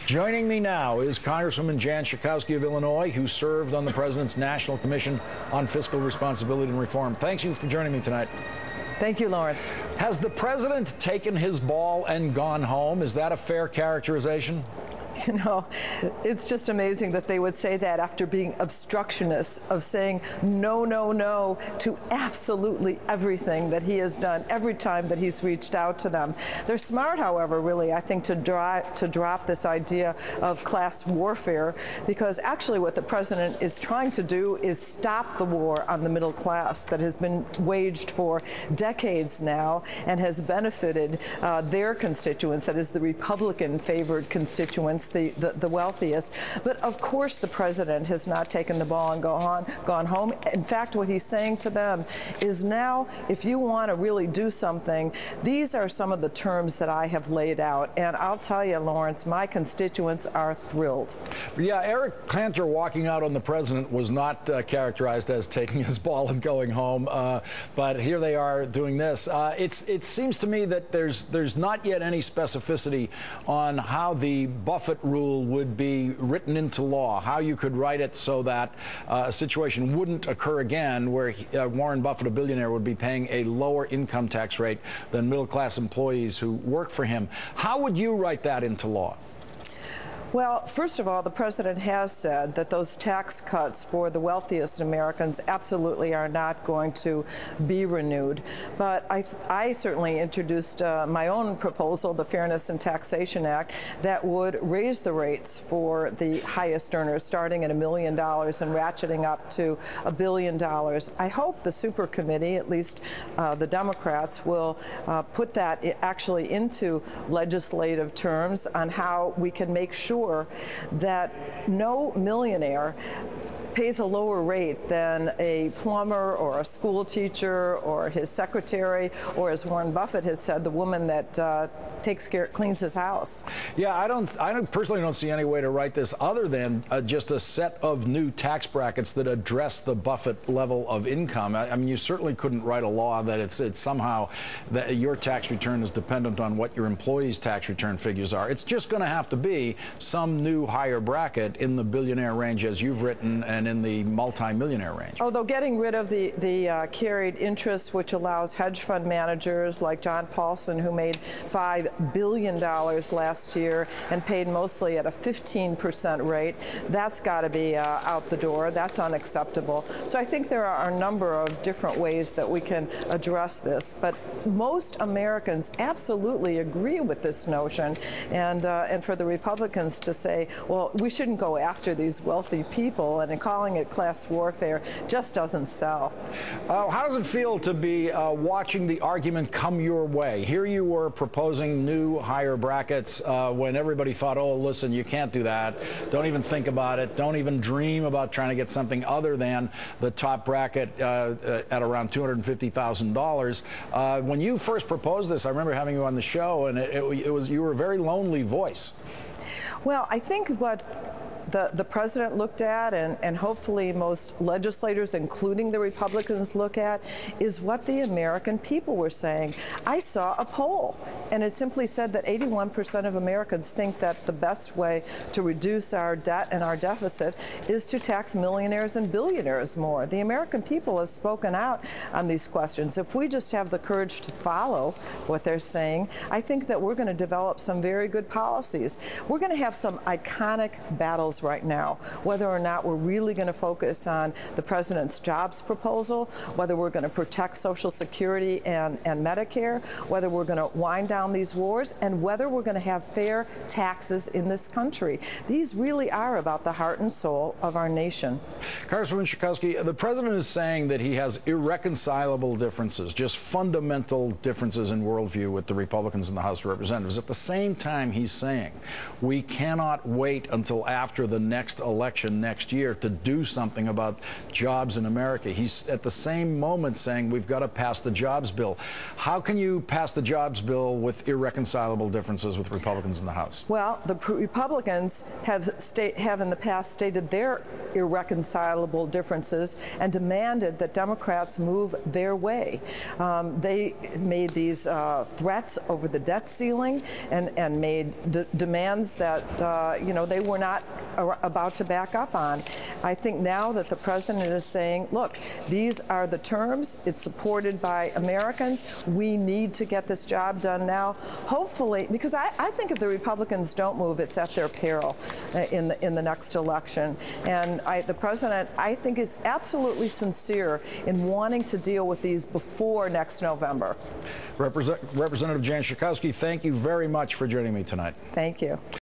Joining me now is Congresswoman Jan Schakowsky of Illinois, who served on the President's National Commission on Fiscal Responsibility and Reform. Thank you for joining me tonight. Thank you, Lawrence. Has the President taken his ball and gone home? Is that a fair characterization? You know, it's just amazing that they would say that after being obstructionists, of saying no, no, no to absolutely everything that he has done every time that he's reached out to them. They're smart, however, really, I think, to drop this idea of class warfare, because actually what the President is trying to do is stop the war on the middle class that has been waged for decades now and has benefited their constituents, that is the Republican-favored constituents, the wealthiest. But of course the President has not taken the ball and gone home. In fact, what he's saying to them is, now, if you want to really do something, these are some of the terms that I have laid out. And I'll tell you, Lawrence, my constituents are thrilled. Yeah, Eric Cantor walking out on the President was not characterized as taking his ball and going home, but here they are doing this. It seems to me that there's not yet any specificity on how the Buffett rule would be written into law, how you could write it so that a situation wouldn't occur again where Warren Buffett, a billionaire, would be paying a lower income tax rate than middle-class employees who work for him. How would you write that into law? Well, first of all, the President has said that those tax cuts for the wealthiest Americans absolutely are not going to be renewed. But I certainly introduced my own proposal, the Fairness in Taxation Act, that would raise the rates for the highest earners, starting at $1 million and ratcheting up to $1 billion. I hope the super committee, at least the Democrats, will put that actually into legislative terms on how we can make sure that no millionaire pays a lower rate than a plumber or a school teacher or his secretary, or, as Warren Buffett has said, the woman that cleans his house. Yeah, I personally don't see any way to write this other than just a set of new tax brackets that address the Buffett level of income. I mean, you certainly couldn't write a law that it's somehow that your tax return is dependent on what your employee's tax return figures are. It's just going to have to be some new higher bracket in the billionaire range, as you've written, and in the multi-millionaire range. Although getting rid of the carried interest, which allows hedge fund managers like John Paulson, who made $5 billion last year and paid mostly at a 15% rate, that's got to be out the door. That's unacceptable. So I think there are a number of different ways that we can address this. But most Americans absolutely agree with this notion. And for the Republicans to say, well, we shouldn't go after these wealthy people, and calling it class warfare just doesn't sell. How does it feel to be watching the argument come your way? Here you were proposing new higher brackets when everybody thought, oh, listen, you can't do that. Don't even think about it. Don't even dream about trying to get something other than the top bracket at around $250,000. When you first proposed this, I remember having you on the show, and you were a very lonely voice. Well, I think what the President looked at, and hopefully most legislators, including the Republicans, look at, is what the American people were saying. I saw a poll, and it simply said that 81% of Americans think that the best way to reduce our debt and our deficit is to tax millionaires and billionaires more. The American people have spoken out on these questions. If we just have the courage to follow what they're saying, I think that we're going to develop some very good policies. We're going to have some iconic battles right now, whether or not we're really going to focus on the President's jobs proposal, whether we're going to protect Social Security and Medicare, whether we're going to wind down these wars, and whether we're going to have fair taxes in this country. These really are about the heart and soul of our nation. Congresswoman Schakowsky, the President is saying that he has irreconcilable differences, just fundamental differences in worldview with the Republicans in the House of Representatives. At the same time, he's saying we cannot wait until after the next election next year to do something about jobs in America. He's at the same moment saying we've got to pass the jobs bill. How can you pass the jobs bill with irreconcilable differences with Republicans in the House? Well, the Republicans have in the past stated their irreconcilable differences and demanded that Democrats move their way. They made these threats over the debt ceiling and made demands that they were not about to back up on. I think now that the president is saying, look, these are the terms, it's supported by Americans, we need to get this job done now. Hopefully, because I think if the Republicans don't move, it's at their peril in the next election. And the president, I think, is absolutely sincere in wanting to deal with these before next November. Representative Jan Schakowsky, thank you very much for joining me tonight. Thank you.